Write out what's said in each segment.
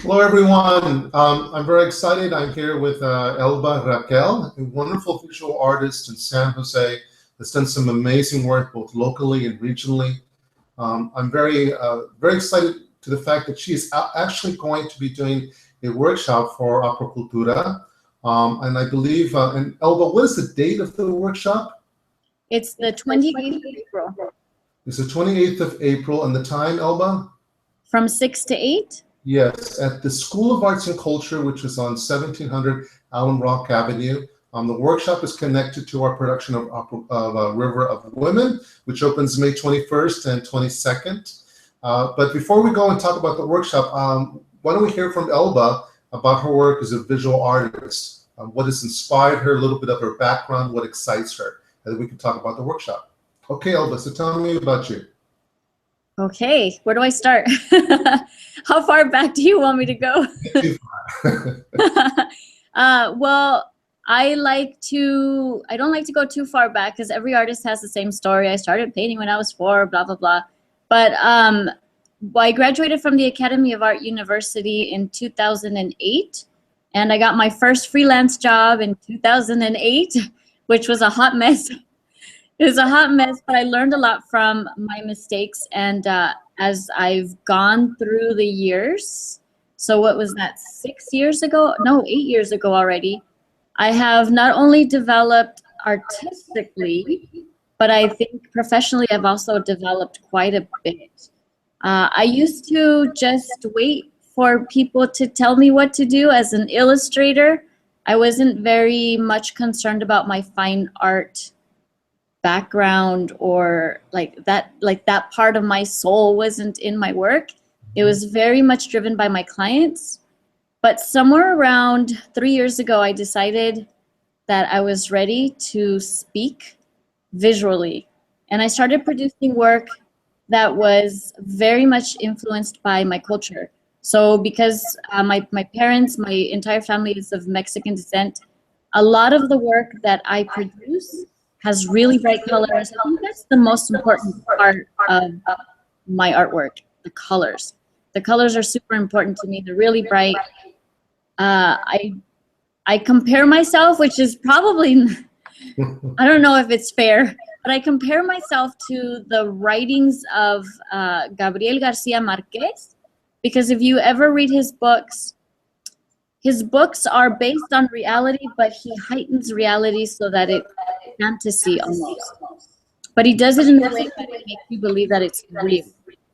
Hello, everyone. I'm very excited. I'm here with Elba Raquel, a wonderful visual artist in San Jose that's done some amazing work both locally and regionally. I'm very excited to the fact that she is actually going to be doing a workshop for Aquacultura. And I believe, and Elba, what is the date of the workshop? It's the 28th of April. It's the 28th of April, and the time, Elba? From 6 to 8? Yes, at the School of Arts and Culture, which is on 1700 Allen Rock Avenue. The workshop is connected to our production of River of Women, which opens May 21st and 22nd. But before we go and talk about the workshop, why don't we hear from Elba about her work as a visual artist, what has inspired her, a little bit of her background, what excites her, and then we can talk about the workshop. Okay, Elba, so tell me about you. Okay, where do I start? How far back do you want me to go? Well, I don't like to go too far back because every artist has the same story. I started painting when I was 4, blah, blah, blah. But I graduated from the Academy of Art University in 2008, and I got my first freelance job in 2008, which was a hot mess. It was a hot mess, but I learned a lot from my mistakes. And as I've gone through the years, so what was that, 6 years ago? No, 8 years ago already. I have not only developed artistically, but I think professionally I've also developed quite a bit. I used to just wait for people to tell me what to do as an illustrator. I wasn't very much concerned about my fine art background or like that part of my soul wasn't in my work. It was very much driven by my clients. But somewhere around 3 years ago, I decided that I was ready to speak visually. And I started producing work that was very much influenced by my culture. So because my parents, my entire family is of Mexican descent, a lot of the work that I produce has really bright colors. I think that's the most important part of my artwork, the colors. The colors are super important to me. They're really bright. I compare myself, which is probably, I don't know if it's fair, but I compare myself to the writings of Gabriel Garcia Marquez, because if you ever read his books are based on reality, but he heightens reality so that it's fantasy almost. But he does it in a way that makes you believe that it's real.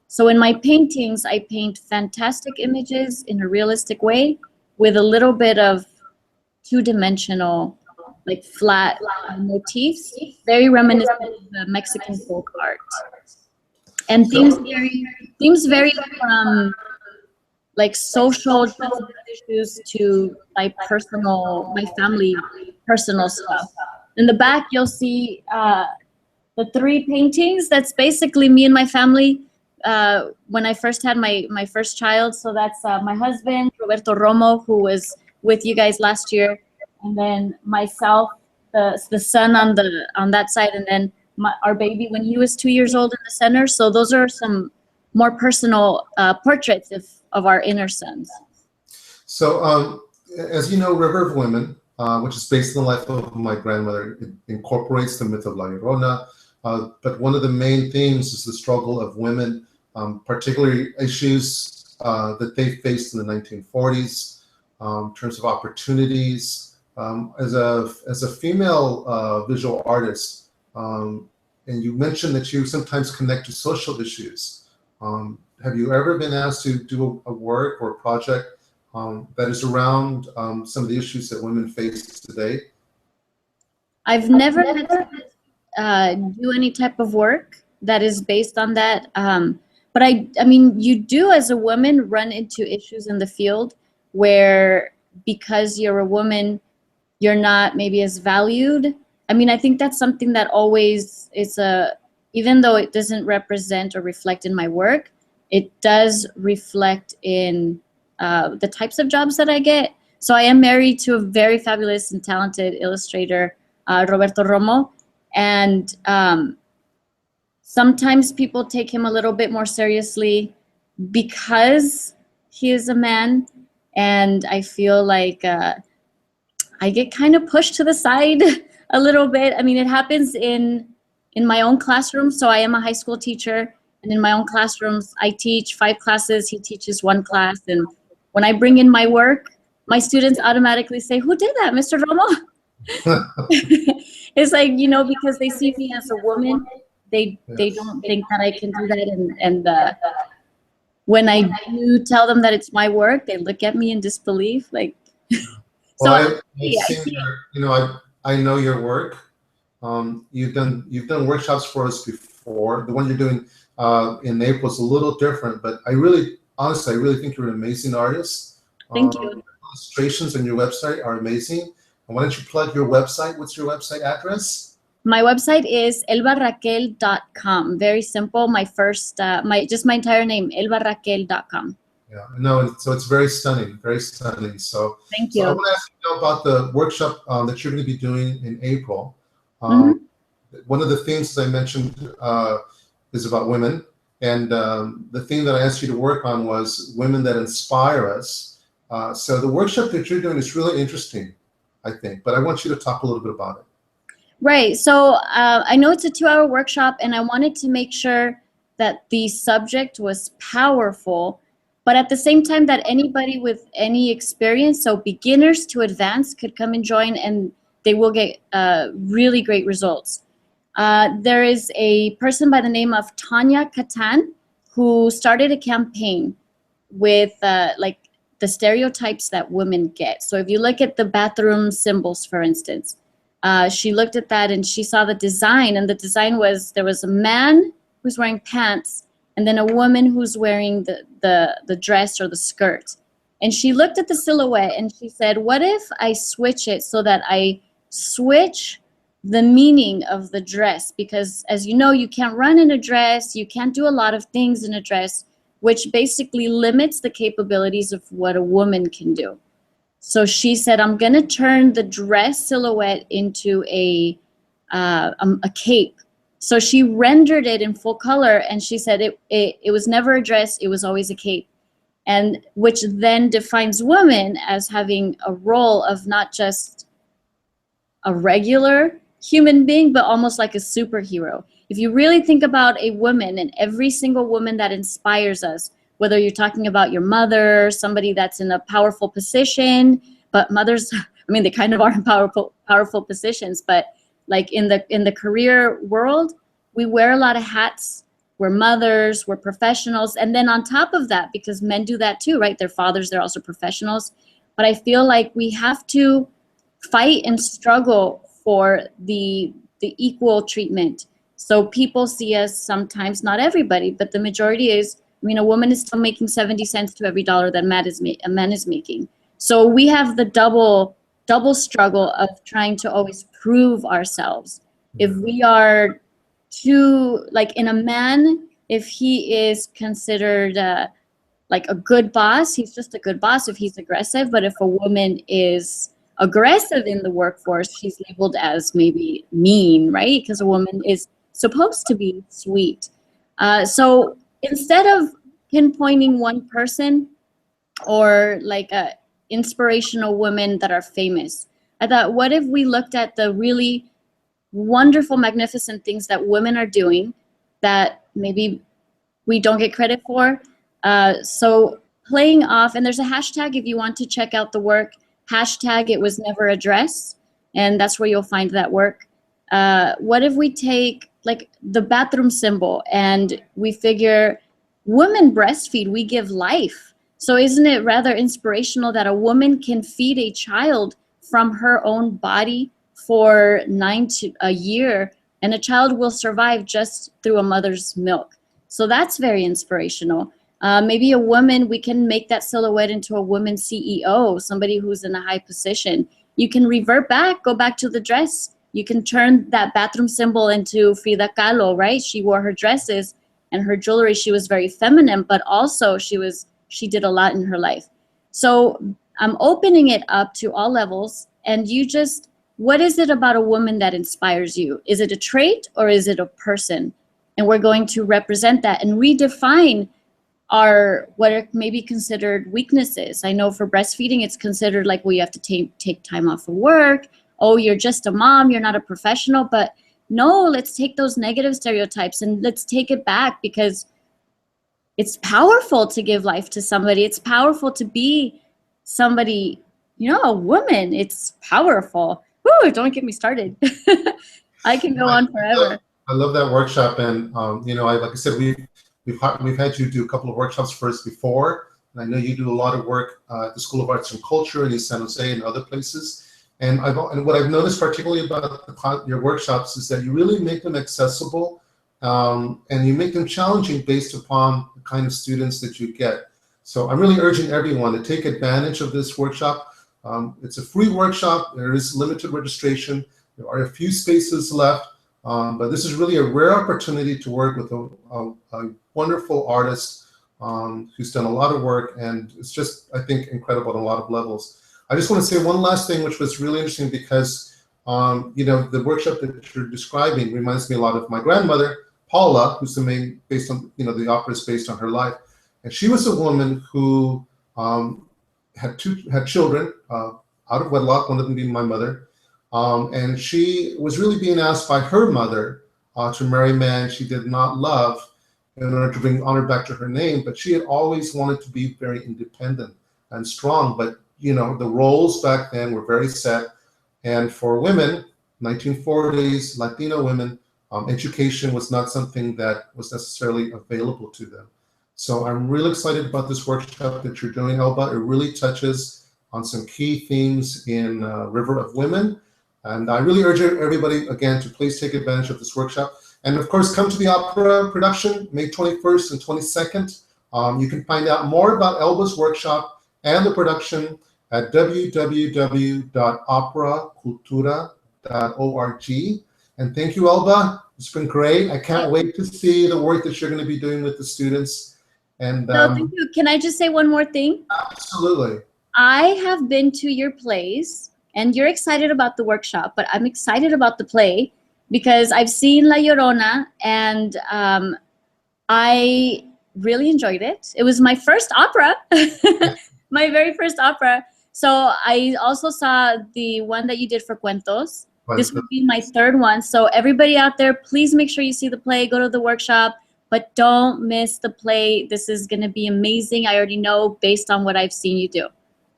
So in my paintings, I paint fantastic images in a realistic way with a little bit of two-dimensional, like flat motifs, very reminiscent of the Mexican folk art. And themes vary from like social issues to my family personal stuff. In the back, you'll see the 3 paintings. That's basically me and my family when I first had my first child. So that's my husband, Roberto Romo, who was with you guys last year, and then myself, the son on that side, and then our baby when he was 2 years old in the center. So those are some more personal portraits of our inner sons. So as you know, River of Women, which is based on the life of my grandmother, it incorporates the myth of La Llorona, but one of the main themes is the struggle of women, particularly issues that they faced in the 1940s in terms of opportunities. As a female visual artist, and you mentioned that you sometimes connect to social issues. Have you ever been asked to do a work or a project that is around some of the issues that women face today? I've never had to do any type of work that is based on that. But I mean, you do as a woman run into issues in the field where because you're a woman, you're not maybe as valued. I mean, I think that's something that always is even though it doesn't represent or reflect in my work, it does reflect in the types of jobs that I get. So I am married to a very fabulous and talented illustrator, Roberto Romo. And sometimes people take him a little bit more seriously because he is a man. and I feel like I get kind of pushed to the side a little bit. I mean, it happens in my own classroom. So I am a high school teacher, and in my own classrooms, I teach 5 classes. He teaches 1 class, and when I bring in my work, my students automatically say, "Who did that, Mr. Romo?" It's like, because they see me as a woman, they don't think that I can do that, and when I do tell them that it's my work, they look at me in disbelief, like. So Well, I've seen your, I know your work. You've done workshops for us before. The one you're doing in April is a little different, but honestly, I really think you're an amazing artist. Thank you. Illustrations on your website are amazing. And why don't you plug your website? What's your website address? My website is elbaraquel.com. Very simple. My first, my entire name, elbaraquel.com. Yeah, no, so it's very stunning, very stunning. So, thank you. I want to ask you about the workshop that you're going to be doing in April. One of the themes, as I mentioned, is about women. And the theme that I asked you to work on was women that inspire us. So the workshop that you're doing is really interesting, I think. But I want you to talk a little bit about it. Right. So I know it's a 2-hour workshop, and I wanted to make sure that the subject was powerful, but at the same time that anybody with any experience, so beginners to advanced, could come and join, and they will get really great results. There is a person by the name of Tanya Catan who started a campaign with like the stereotypes that women get. So if you look at the bathroom symbols, for instance, she looked at that and she saw the design, and the design was, there was a man who's wearing pants and then a woman who's wearing the dress or the skirt. And she looked at the silhouette and she said, what if I switch it so that I switch the meaning of the dress? Because as you know, you can't run in a dress, you can't do a lot of things in a dress, which basically limits the capabilities of what a woman can do. So she said, I'm going to turn the dress silhouette into a cape. So she rendered it in full color, and she said it was never a dress, it was always a cape. And which then defines women as having a role of not just a regular human being, but almost like a superhero. If you really think about a woman, and every single woman that inspires us, whether you're talking about your mother, somebody that's in a powerful position, but mothers, I mean, they kind of are in powerful positions, but like in the career world, we wear a lot of hats. We're mothers, we're professionals. And then on top of that, because men do that too, right? They're fathers, they're also professionals. But I feel like we have to fight and struggle for the equal treatment. So people see us sometimes, not everybody, but the majority is, I mean, a woman is still making 70 cents to every dollar that a man is making. So we have the double struggle of trying to always prove ourselves. If we are too, like in a man, if he is considered like a good boss, he's just a good boss if he's aggressive. But if a woman is aggressive in the workforce, she's labeled as maybe mean, right? Because a woman is supposed to be sweet. So instead of pinpointing one person or like inspirational women that are famous, I thought, what if we looked at the really wonderful, magnificent things that women are doing that maybe we don't get credit for? So playing off, and there's a hashtag if you want to check out the work, hashtag it was never a dress, and that's where you'll find that work. What if we take like the bathroom symbol and we figure women breastfeed, we give life. So isn't it rather inspirational that a woman can feed a child from her own body for 9 to a year, and a child will survive just through a mother's milk? So that's very inspirational. Maybe a woman, we can make that silhouette into a woman CEO, somebody who's in a high position. You can revert back, go back to the dress. You can turn that bathroom symbol into Frida Kahlo, right? She wore her dresses and her jewelry. She was very feminine, but also she did a lot in her life. So I'm opening it up to all levels, and you just, what is it about a woman that inspires you? Is it a trait or is it a person? And we're going to represent that and redefine are what are maybe considered weaknesses. I know for breastfeeding, it's considered like, well, you have to take time off of work. Oh, you're just a mom, you're not a professional. But no, let's take those negative stereotypes and let's take it back, because it's powerful to give life to somebody. It's powerful to be somebody, a woman. It's powerful. Woo, don't get me started. I can go on forever. I love that workshop, and like I said, we've had you do a couple of workshops for us before, and I know you do a lot of work at the School of Arts and Culture in East San Jose and other places. And what I've noticed particularly about your workshops is that you really make them accessible, and you make them challenging based upon the kind of students that you get. So I'm really urging everyone to take advantage of this workshop. It's a free workshop. There is limited registration. There are a few spaces left, but this is really a rare opportunity to work with a wonderful artist who's done a lot of work, and it's just, I think, incredible on a lot of levels. I just want to say one last thing, which was really interesting, because the workshop that you're describing reminds me a lot of my grandmother, Paula, who's the main, based on, the opera is based on her life. And she was a woman who had children out of wedlock, one of them being my mother. And she was really being asked by her mother to marry a man she did not love in order to bring honor back to her name. But she had always wanted to be very independent and strong. But, the roles back then were very set. And for women, 1940s, Latino women, education was not something that was necessarily available to them. So I'm really excited about this workshop that you're doing, Elba. It really touches on some key themes in River of Women. And I really urge everybody, again, to please take advantage of this workshop. And of course, come to the opera production, May 21st and 22nd. You can find out more about Elba's workshop and the production at www.operacultura.org. And thank you, Elba. It's been great. I can't wait to see the work that you're going to be doing with the students. And thank you. Can I just say one more thing? Absolutely. I have been to your plays, and you're excited about the workshop, but I'm excited about the play because I've seen La Llorona, and I really enjoyed it. It was my first opera, my very first opera. So I also saw the one that you did for Cuentos. This would be my third one. So everybody out there, please make sure you see the play, go to the workshop, but don't miss the play. This is going to be amazing. I already know based on what I've seen you do.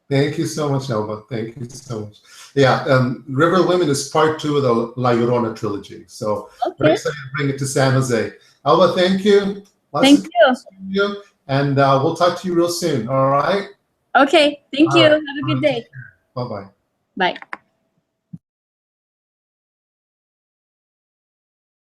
Thank you so much, Elba. Thank you so much. Yeah, River of Women is part 2 of the La Llorona trilogy. So we're excited to bring it to San Jose. Elba, thank you. Thank you. And we'll talk to you real soon, all right? Okay, thank you. Have a good day. Bye-bye. Bye.